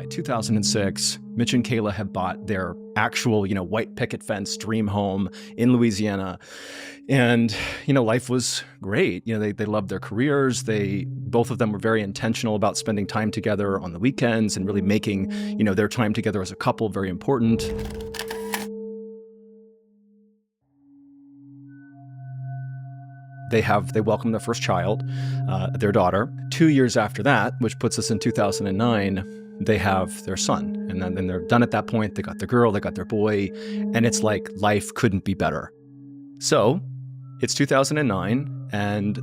By 2006, Mitch and Kayla had bought their actual, white picket fence dream home in Louisiana. And, life was great. They loved their careers. Both of them were very intentional about spending time together on the weekends and really making, their time together as a couple very important. They welcomed their first child, their daughter. 2 years after that, which puts us in 2009, they have their son. And then they're done at that point. They got their girl, they got their boy, and it's like life couldn't be better. So it's 2009, and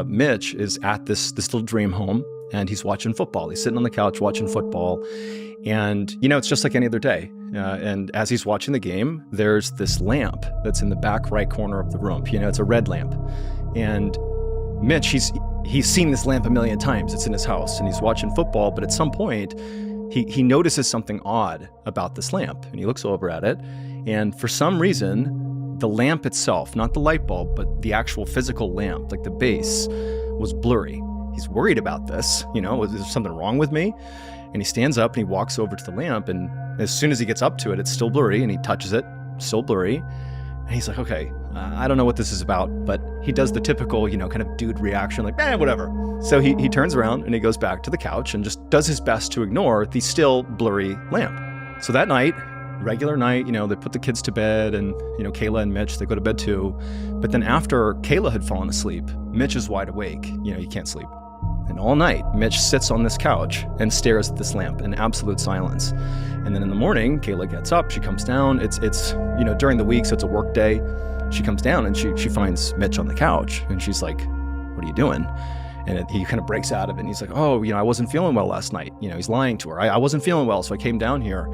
Mitch is at this little dream home, and he's watching football. He's sitting on the couch watching football, and, it's just like any other day. And as he's watching the game, there's this lamp that's in the back right corner of the room. It's a red lamp. And Mitch, he's seen this lamp a million times. It's in his house, and he's watching football, but at some point, he notices something odd about this lamp, and he looks over at it, and for some reason, the lamp itself, not the light bulb, but the actual physical lamp, like the base, was blurry. He's worried about this, is there something wrong with me? And he stands up and he walks over to the lamp, and as soon as he gets up to it, it's still blurry, and he touches it, still blurry. And he's like, okay, I don't know what this is about, but he does the typical, kind of dude reaction, like, whatever. So he turns around and he goes back to the couch and just does his best to ignore the still blurry lamp. So that night, regular night, they put the kids to bed, and, Kayla and Mitch, they go to bed too. But then after Kayla had fallen asleep, Mitch is wide awake. He can't sleep. And all night, Mitch sits on this couch and stares at this lamp in absolute silence. And then in the morning, Kayla gets up, she comes down. It's during the week, so it's a work day. She comes down and she finds Mitch on the couch, and she's like, what are you doing? And he kind of breaks out of it, and he's like, oh, I wasn't feeling well last night. He's lying to her. I wasn't feeling well, so I came down here.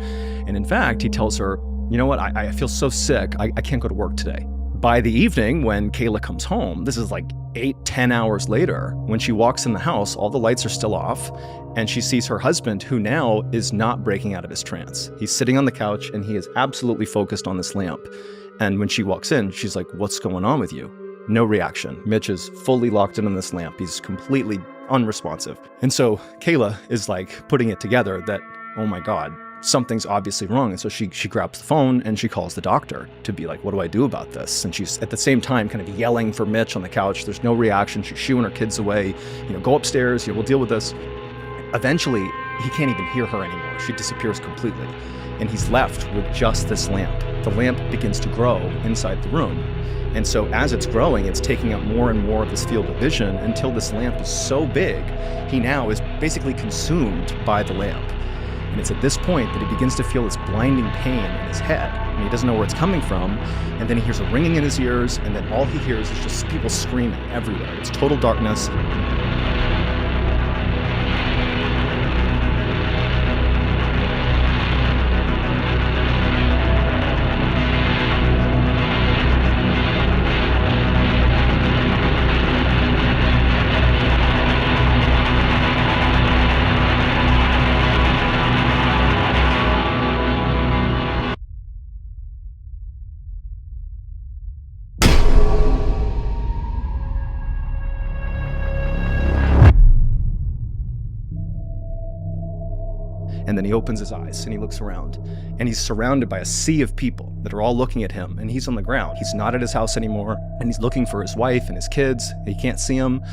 And in fact, he tells her, you know what, I feel so sick, I can't go to work today. By the evening, when Kayla comes home, this is like 8-10 hours later, when she walks in the house, all the lights are still off, and she sees her husband, who now is not breaking out of his trance. He's sitting on the couch, and he is absolutely focused on this lamp. And when she walks in, she's like, what's going on with you? No reaction. Mitch is fully locked in on this lamp. He's completely unresponsive. And so Kayla is like putting it together that, oh my God, something's obviously wrong. And so she grabs the phone and she calls the doctor to be like, what do I do about this? And she's at the same time kind of yelling for Mitch on the couch. There's no reaction. She's shooing her kids away. Go upstairs. We'll deal with this. Eventually, he can't even hear her anymore. She disappears completely. And he's left with just this lamp. The lamp begins to grow inside the room. And so as it's growing, it's taking up more and more of his field of vision until this lamp is so big, he now is basically consumed by the lamp. And it's at this point that he begins to feel this blinding pain in his head, and he doesn't know where it's coming from. And then he hears a ringing in his ears, and then all he hears is just people screaming everywhere. It's total darkness. And then he opens his eyes and he looks around, and he's surrounded by a sea of people that are all looking at him, and he's on the ground. He's not at his house anymore, and he's looking for his wife and his kids. He can't see them,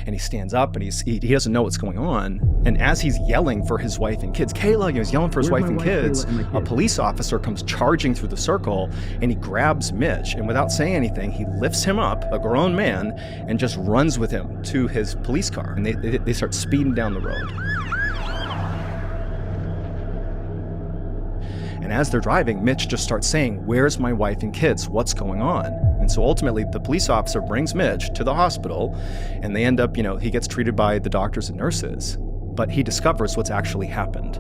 and he stands up, and he doesn't know what's going on. And as he's yelling for his wife and kids, Kayla, he's yelling for his wife and kids, a police officer comes charging through the circle, and he grabs Mitch, and without saying anything, he lifts him up, a grown man, and just runs with him to his police car, and they start speeding down the road. And as they're driving, Mitch just starts saying, where's my wife and kids? What's going on? And so ultimately, the police officer brings Mitch to the hospital, and they end up, he gets treated by the doctors and nurses, but he discovers what's actually happened.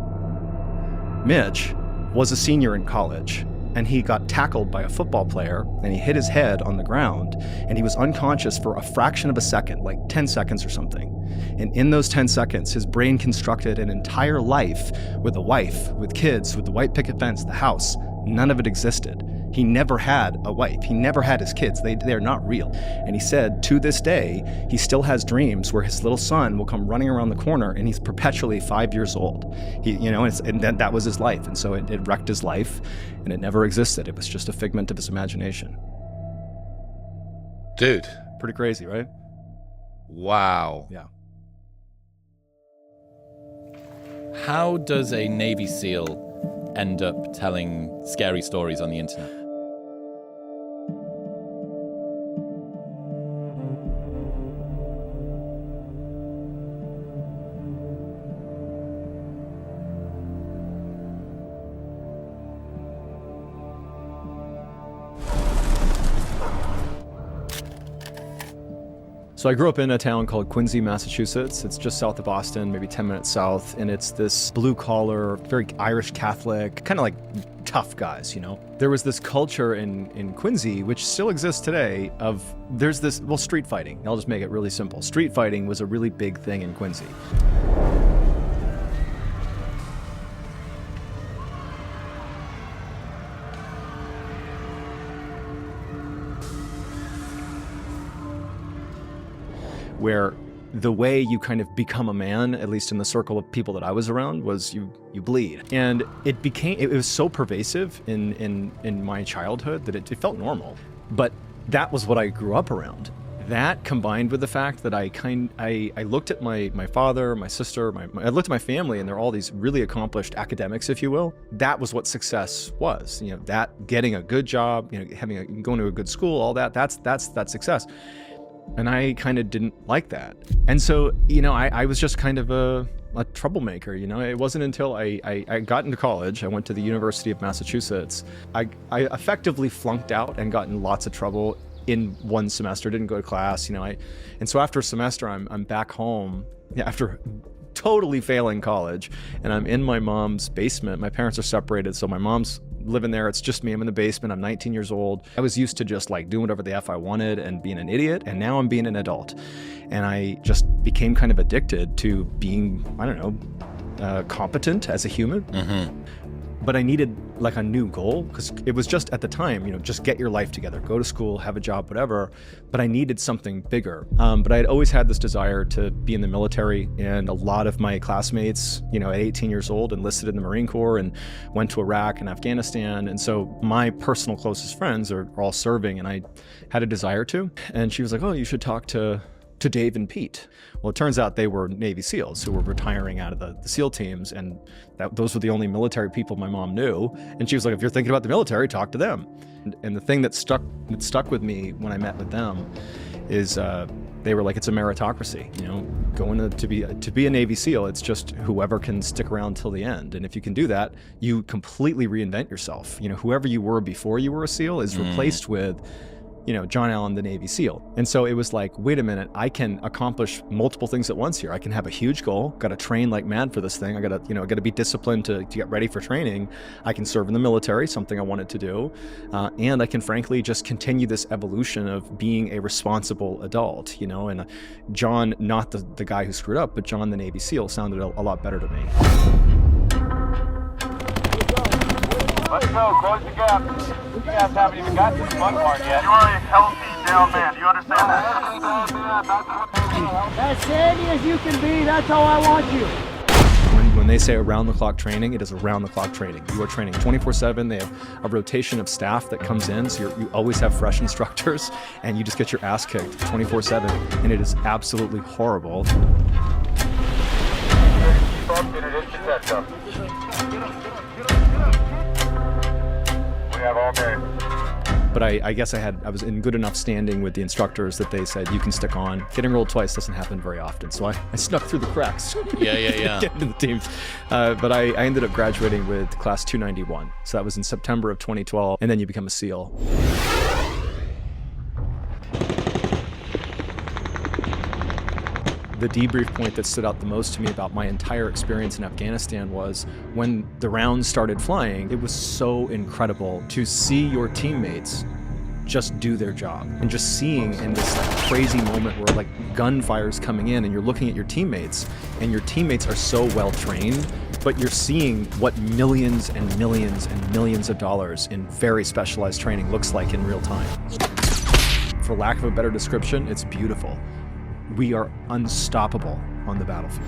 Mitch was a senior in college, and he got tackled by a football player, and he hit his head on the ground, and he was unconscious for a fraction of a second, like 10 seconds or something. And in those 10 seconds, his brain constructed an entire life with a wife, with kids, with the white picket fence, the house. None of it existed. He never had a wife. He never had his kids. They're not real. And he said to this day, he still has dreams where his little son will come running around the corner and he's perpetually 5 years old. And that was his life. And so it wrecked his life, and it never existed. It was just a figment of his imagination. Dude. Pretty crazy, right? Wow. Yeah. How does a Navy SEAL end up telling scary stories on the internet? So I grew up in a town called Quincy, Massachusetts. It's just south of Boston, maybe 10 minutes south. And it's this blue collar, very Irish Catholic, kind of like tough guys, you know? There was this culture in Quincy, which still exists today, street fighting. I'll just make it really simple. Street fighting was a really big thing in Quincy. Where the way you kind of become a man, at least in the circle of people that I was around, was you bleed. And it was so pervasive in my childhood that it felt normal. But that was what I grew up around. That combined with the fact that I looked at my father, my sister, I looked at my family, and they're all these really accomplished academics, if you will. That was what success was. You know, that getting a good job, you know, going to a good school, all that's success. And I kind of didn't like that. And so, you know, I was just kind of a troublemaker, you know. It wasn't until I got into college, I went to the University of Massachusetts. I effectively flunked out and got in lots of trouble in one semester, didn't go to class, you know. And so after a semester, I'm back home after totally failing college, and I'm in my mom's basement. My parents are separated, so my mom's living there. It's just me. I'm in the basement. I'm 19 years old. I was used to just like doing whatever the F I wanted and being an idiot. And now I'm being an adult. And I just became kind of addicted to being, I don't know, competent as a human. Mm-hmm. But I needed like a new goal, because it was just at the time, you know, just get your life together, go to school, have a job, whatever. But I needed something bigger. But I had always had this desire to be in the military, and a lot of my classmates, you know, at 18 years old enlisted in the Marine Corps and went to Iraq and Afghanistan. And so my personal closest friends are all serving, and I had a desire to. And she was like, oh, you should talk to Dave and Pete. Well, it turns out they were Navy SEALs who were retiring out of the SEAL teams, and those were the only military people my mom knew. And she was like, if you're thinking about the military, talk to them. And the thing that stuck with me when I met with them is they were like, it's a meritocracy, you know, going to be a Navy SEAL. It's just whoever can stick around till the end. And if you can do that, you completely reinvent yourself. You know, whoever you were before you were a SEAL is replaced with, you know, John Allen, the Navy SEAL. And so it was like, wait a minute, I can accomplish multiple things at once here. I can have a huge goal, got to train like mad for this thing. I got to be disciplined to get ready for training. I can serve in the military, something I wanted to do. And I can frankly just continue this evolution of being a responsible adult, you know. And John, not the guy who screwed up, but John, the Navy SEAL, sounded a lot better to me. Let's go, close the gap. You guys haven't even got to the fun part yet. You are a healthy down man, do you understand that? As sandy as you can be, that's how I want you. When they say around-the-clock training, it is around-the-clock training. You are training 24/7. They have a rotation of staff that comes in, so you always have fresh instructors, and you just get your ass kicked 24/7, and it is absolutely horrible. Keep up, and it is protective. We have all day. But I guess I was in good enough standing with the instructors that they said, you can stick on. Getting rolled twice doesn't happen very often, so I snuck through the cracks. Yeah. Get into the teams. But I ended up graduating with class 291. So that was in September of 2012, and then you become a SEAL. The debrief point that stood out the most to me about my entire experience in Afghanistan was when the rounds started flying. It was so incredible to see your teammates just do their job, and just seeing in this crazy moment where like gunfire's coming in and you're looking at your teammates, and your teammates are so well trained but you're seeing what millions and millions and millions of dollars in very specialized training looks like in real time. For lack of a better description, it's beautiful. We are unstoppable on the battlefield.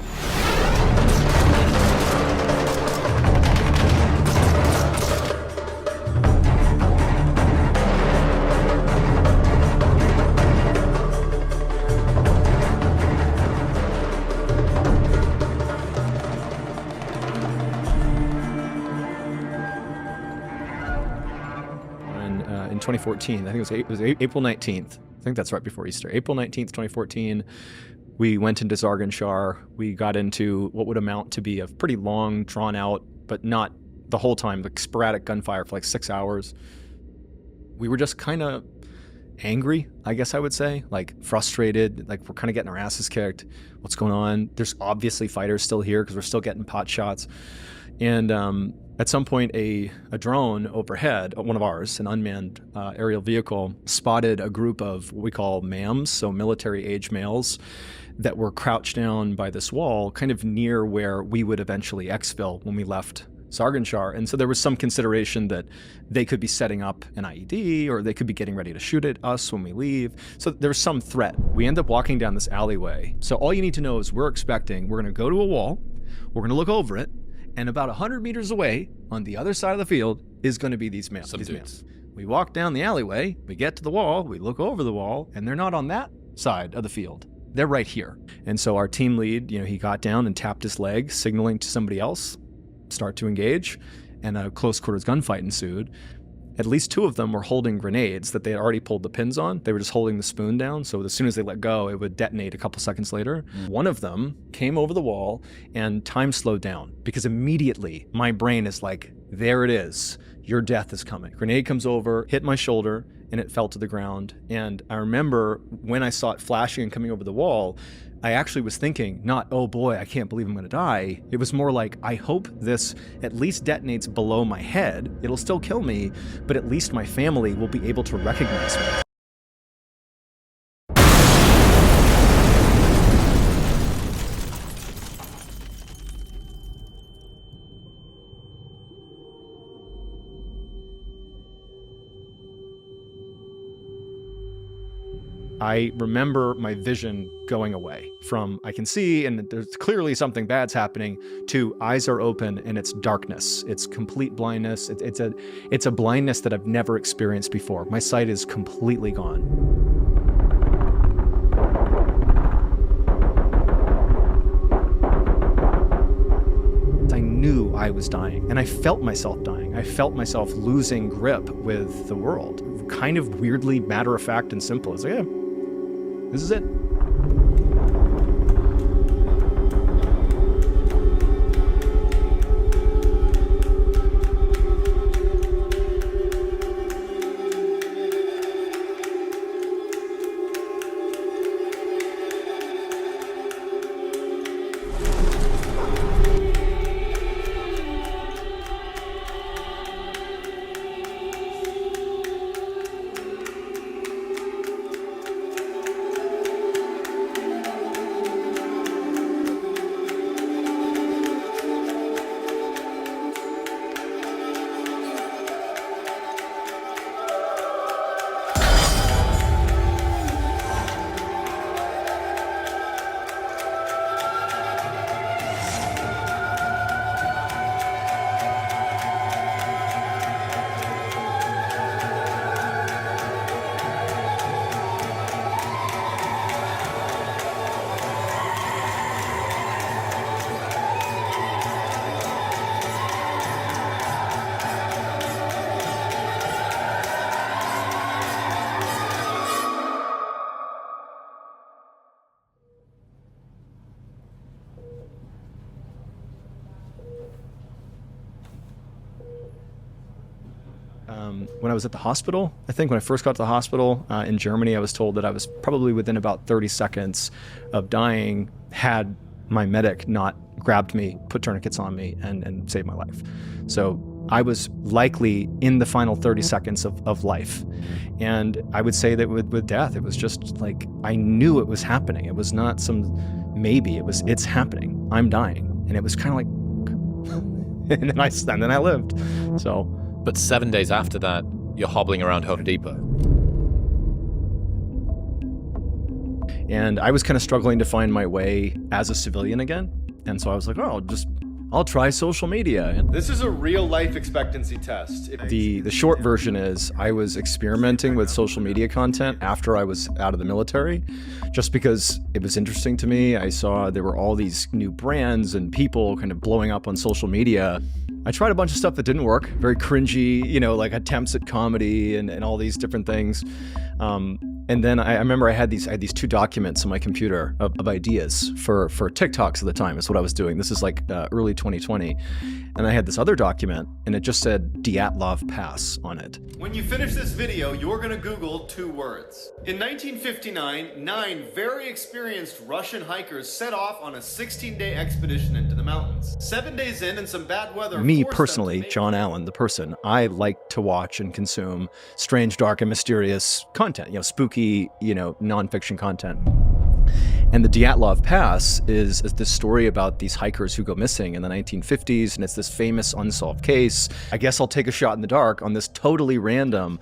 In 2014, I think it was April 19th. I think that's right before Easter. April 19th, 2014, we went into Zarganshar. We got into what would amount to be a pretty long, drawn out, but not the whole time, like sporadic gunfire for like 6 hours. We were just kind of angry, I guess I would say, like frustrated, like we're kind of getting our asses kicked. What's going on? There's obviously fighters still here because we're still getting pot shots. And at some point, a drone overhead, one of ours, an unmanned aerial vehicle, spotted a group of what we call MAMs, so military-age males, that were crouched down by this wall, kind of near where we would eventually exfil when we left Zarganshar. And so there was some consideration that they could be setting up an IED, or they could be getting ready to shoot at us when we leave. So there's some threat. We end up walking down this alleyway. So all you need to know is we're going to go to a wall, we're going to look over it, and about 100 meters away, on the other side of the field, is going to be these males. We walk down the alleyway, we get to the wall, we look over the wall, and they're not on that side of the field. They're right here. And so our team lead, he got down and tapped his leg, signaling to somebody else, start to engage, and a close quarters gunfight ensued. At least two of them were holding grenades that they had already pulled the pins on. They were just holding the spoon down, so as soon as they let go, it would detonate a couple seconds later. One of them came over the wall, and time slowed down, because immediately my brain is like, there it is. Your death is coming. Grenade comes over, hit my shoulder, and it fell to the ground. And I remember when I saw it flashing and coming over the wall, I actually was thinking, not, oh boy, I can't believe I'm gonna die. It was more like, I hope this at least detonates below my head. It'll still kill me, but at least my family will be able to recognize me. I remember my vision going away from I can see and there's clearly something bad's happening to eyes are open and it's darkness. It's complete blindness. It's a blindness that I've never experienced before. My sight is completely gone. I knew I was dying, and I felt myself dying. I felt myself losing grip with the world. Kind of weirdly matter-of-fact and simple. It's like, yeah, this is it. When I was at the hospital, I think when I first got to the hospital in Germany, I was told that I was probably within about 30 seconds of dying had my medic not grabbed me, put tourniquets on me, and saved my life. So I was likely in the final 30 seconds of life. And I would say that with death, it was just like, I knew it was happening. It was not some maybe, it's happening. I'm dying. And it was kind of like, and then I lived. So, But 7 days after that, you're hobbling around Home Depot. and I was kind of struggling to find my way as a civilian again. And so I was like, oh, I'll try social media. And This is a real life expectancy test. the short version is I was experimenting with social media content after I was out of the military, just because it was interesting to me. I saw there were all these new brands and people kind of blowing up on social media. I tried a bunch of stuff that didn't work, very cringy, like attempts at comedy and all these different things. And then I remember I had these 2 documents on my computer of ideas for TikToks at the time. Is what I was doing. This is like early 2020. And I had this other document, and it just said Dyatlov Pass on it. When you finish this video, you're gonna Google 2 words. In 1959, 9 very experienced Russian hikers set off on a 16-day expedition into the mountains. 7 days in and some bad weather. Me forced them to personally, make- John Allen, the person, I like to watch and consume strange, dark, and mysterious content, spooky, nonfiction content. And the Dyatlov Pass is this story about these hikers who go missing in the 1950s, and it's this famous unsolved case. I guess I'll take a shot in the dark on this totally random,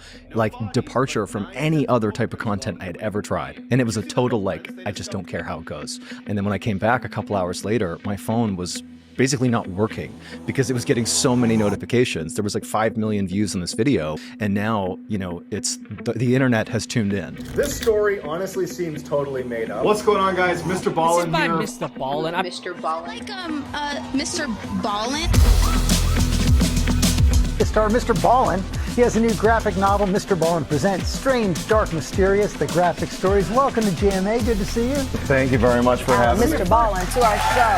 departure from any other type of content I had ever tried. And it was a total, I just don't care how it goes. And then when I came back a couple hours later, my phone was basically not working because it was getting so many notifications. There was 5 million views on this video, and now, it's the internet has tuned in. This story honestly seems totally made up. What's going on, guys? MrBallen This here. is Mr. Ballen. MrBallen. MrBallen. Star MrBallen. He has a new graphic novel, MrBallen Presents Strange, Dark, Mysterious, the graphic stories. Welcome to GMA. Good to see you. Thank you very much for having me. MrBallen to our show.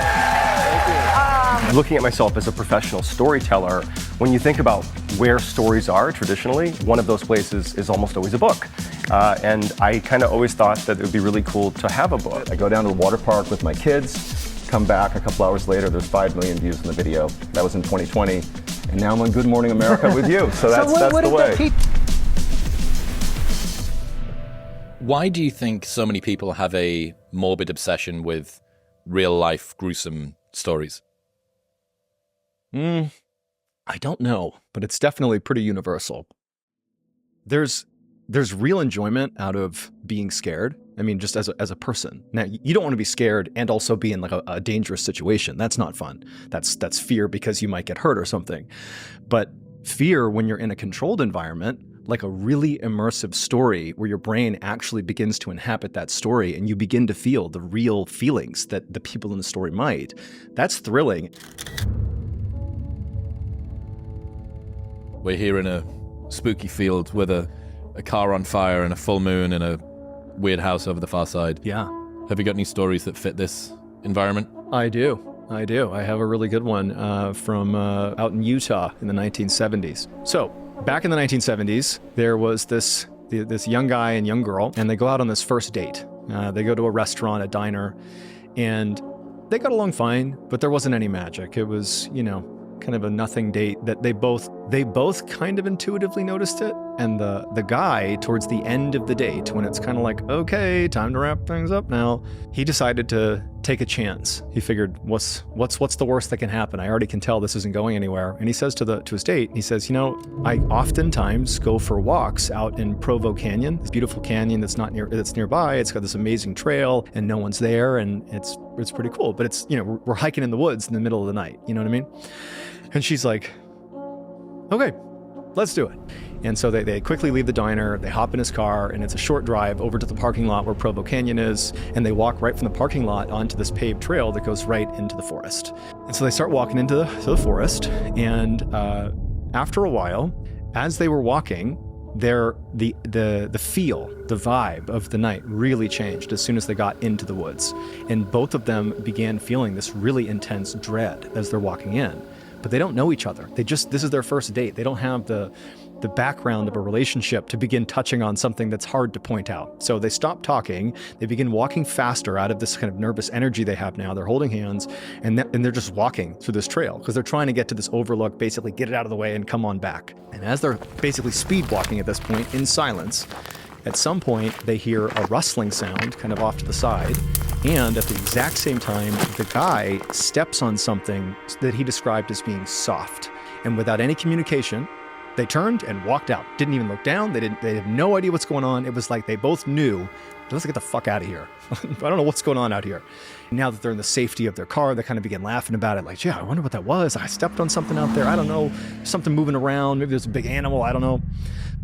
Looking at myself as a professional storyteller, when you think about where stories are traditionally, one of those places is almost always a book. And I kind of always thought that it would be really cool to have a book. I go down to the water park with my kids, come back a couple hours later, there's 5 million views in the video. That was in 2020. And now I'm on Good Morning America with you. So that's the way. Why do you think so many people have a morbid obsession with real-life gruesome stories? I don't know, but it's definitely pretty universal. There's real enjoyment out of being scared. I mean, just as a person. Now, you don't want to be scared and also be in a dangerous situation. That's not fun. That's fear because you might get hurt or something. But fear when you're in a controlled environment, like a really immersive story where your brain actually begins to inhabit that story and you begin to feel the real feelings that the people in the story might, that's thrilling. We're here in a spooky field with a car on fire and a full moon and a weird house over the far side. Yeah. Have you got any stories that fit this environment? I do. I have a really good one from out in Utah in the 1970s. So back in the 1970s, there was this young guy and young girl, and they go out on this first date. They go to a restaurant, a diner, and they got along fine, but there wasn't any magic. It was, kind of a nothing date that they both kind of intuitively noticed it. And the guy, towards the end of the date, when it's kind of okay, time to wrap things up now, he decided to take a chance. He figured, what's the worst that can happen? I already can tell this isn't going anywhere. And he says to his date, he says, I oftentimes go for walks out in Provo Canyon, this beautiful canyon that's nearby. It's got this amazing trail and no one's there, and it's pretty cool. But it's, we're hiking in the woods in the middle of the night. You know what I mean? And she's like, okay, let's do it. And so they quickly leave the diner, they hop in his car, and it's a short drive over to the parking lot where Provo Canyon is, and they walk right from the parking lot onto this paved trail that goes right into the forest. And so they start walking into the forest, and after a while, as they were walking, the feel, the vibe of the night really changed as soon as they got into the woods. And both of them began feeling this really intense dread as they're walking in. But they don't know each other. This is their first date. They don't have the background of a relationship to begin touching on something that's hard to point out. So they stop talking, they begin walking faster out of this kind of nervous energy they have now. They're holding hands, and they're just walking through this trail because they're trying to get to this overlook, basically get it out of the way and come on back. And as they're basically speed walking at this point in silence, at some point they hear a rustling sound kind of off to the side, And at the exact same time, the guy steps on something that he described as being soft. And without any communication, they turned and walked out. Didn't even look down. They had no idea what's going on. It was like they both knew, let's get the fuck out of here. I don't know what's going on out here. Now that they're in the safety of their car, they kind of begin laughing about it. Like, yeah, I wonder what that was. I stepped on something out there. I don't know. Something moving around. Maybe there's a big animal. I don't know.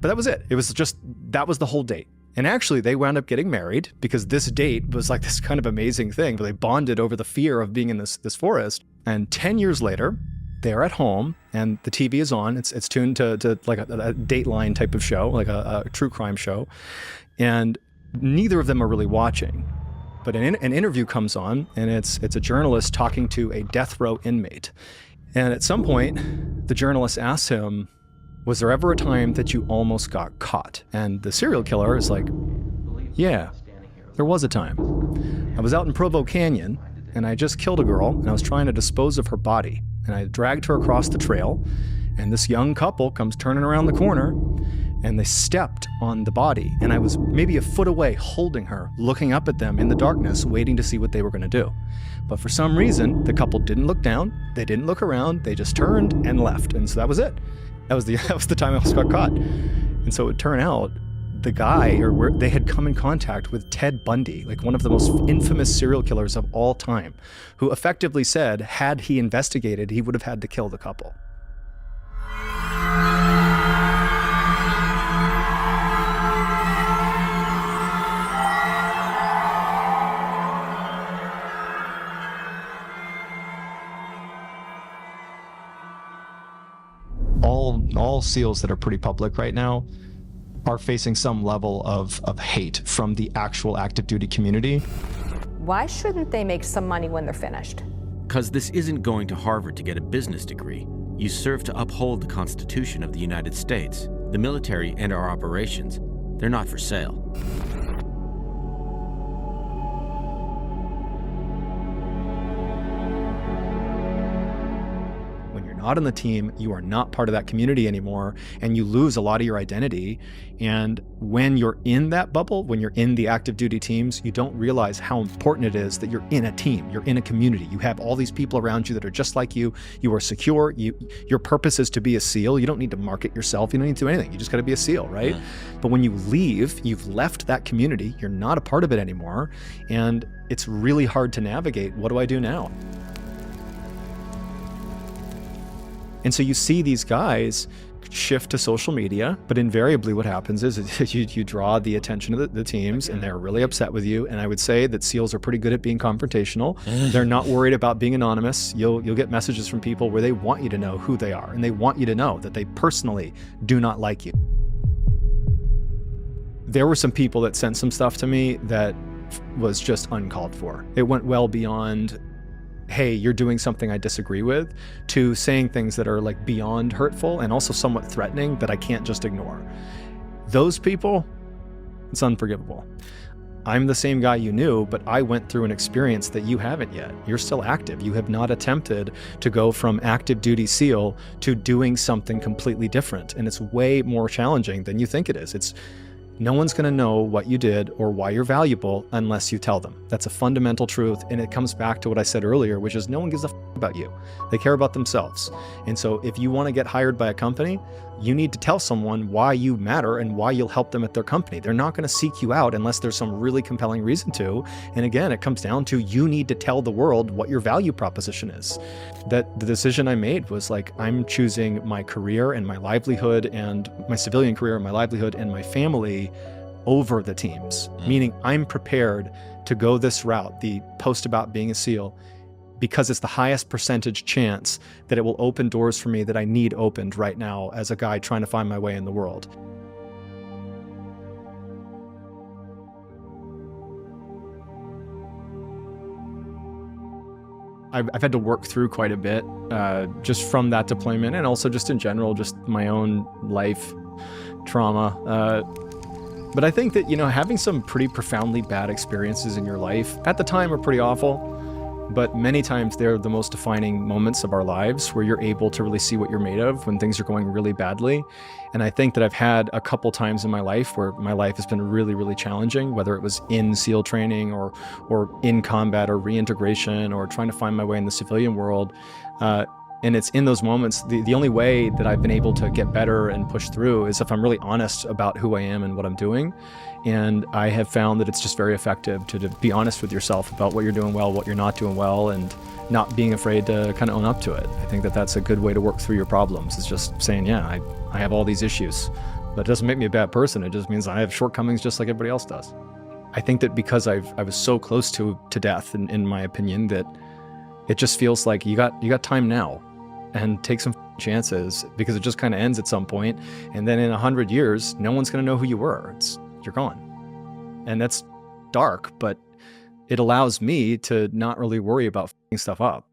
But that was it. It was just, that was the whole date. And actually, they wound up getting married because this date was like this kind of amazing thing where they bonded over the fear of being in this forest. And 10 years later, they're at home and the TV is on. It's tuned to like a Dateline type of show, like a true crime show. And neither of them are really watching. But an interview comes on, and it's a journalist talking to a death row inmate. And at some point, the journalist asks him, was there ever a time that you almost got caught? And the serial killer is like, yeah, there was a time. I was out in Provo Canyon, and I just killed a girl, and I was trying to dispose of her body. And I dragged her across the trail, and this young couple comes turning around the corner, and they stepped on the body. And I was maybe a foot away holding her, looking up at them in the darkness, waiting to see what they were going to do. But for some reason, the couple didn't look down, they didn't look around, they just turned and left. And so that was it. That was the time I almost got caught. And so it turned out the guy, they had come in contact with Ted Bundy, like one of the most infamous serial killers of all time, who effectively said, had he investigated, he would have had to kill the couple. All SEALs that are pretty public right now are facing some level of hate from the actual active duty community. Why shouldn't they make some money when they're finished? Because this isn't going to Harvard to get a business degree. You serve to uphold the Constitution of the United States. The military and our operations, they're not for sale. Not on the team, you are not part of that community anymore, and you lose a lot of your identity. And when you're in that bubble, when you're in the active duty teams, you don't realize how important it is that you're in a team, you're in a community. You have all these people around you that are just like you. You are secure. Your purpose is to be a SEAL. You don't need to market yourself. You don't need to do anything. You just got to be a SEAL, right? Yeah. But when you leave, you've left that community. You're not a part of it anymore. And it's really hard to navigate. What do I do now? And so you see these guys shift to social media, but invariably what happens is you draw the attention of the teams, and they're really upset with you. And I would say that SEALs are pretty good at being confrontational. They're not worried about being anonymous. You'll get messages from people where they want you to know who they are, and they want you to know that they personally do not like you. There were some people that sent some stuff to me that was just uncalled for. It went well beyond, hey, you're doing something I disagree with, to saying things that are like beyond hurtful and also somewhat threatening that I can't just ignore. Those people, it's unforgivable. I'm the same guy you knew, but I went through an experience that you haven't yet. You're still active. You have not attempted to go from active duty SEAL to doing something completely different. And it's way more challenging than you think it is. No one's going to know what you did or why you're valuable unless you tell them. That's a fundamental truth, and it comes back to what I said earlier, which is no one gives a about you. They care about themselves. And so if you want to get hired by a company, you need to tell someone why you matter and why you'll help them at their company. They're not going to seek you out unless there's some really compelling reason to. And again, it comes down to you need to tell the world what your value proposition is. That the decision I made was like, I'm choosing my career and my livelihood and my civilian career and my livelihood and my family over the teams. Meaning I'm prepared to go this route, the post about being a SEAL, because it's the highest percentage chance that it will open doors for me that I need opened right now as a guy trying to find my way in the world. I've had to work through quite a bit just from that deployment, and also just in general, just my own life trauma. But I think that, having some pretty profoundly bad experiences in your life at the time are pretty awful. but many times they're the most defining moments of our lives where you're able to really see what you're made of when things are going really badly. And I think that I've had a couple times in my life where my life has been really, really challenging, whether it was in SEAL training or in combat or reintegration or trying to find my way in the civilian world. And it's in those moments, the only way that I've been able to get better and push through is if I'm really honest about who I am and what I'm doing. And I have found that it's just very effective to be honest with yourself about what you're doing well, what you're not doing well, and not being afraid to kind of own up to it. I think that that's a good way to work through your problems. It's just saying, yeah, I have all these issues. But it doesn't make me a bad person. It just means I have shortcomings just like everybody else does. I think that because I was so close to death, in my opinion, that it just feels like you got time now. And take some chances, because it just kind of ends at some point, and then in 100 years, no one's going to know who you were. You're gone. And that's dark, but it allows me to not really worry about f***ing stuff up.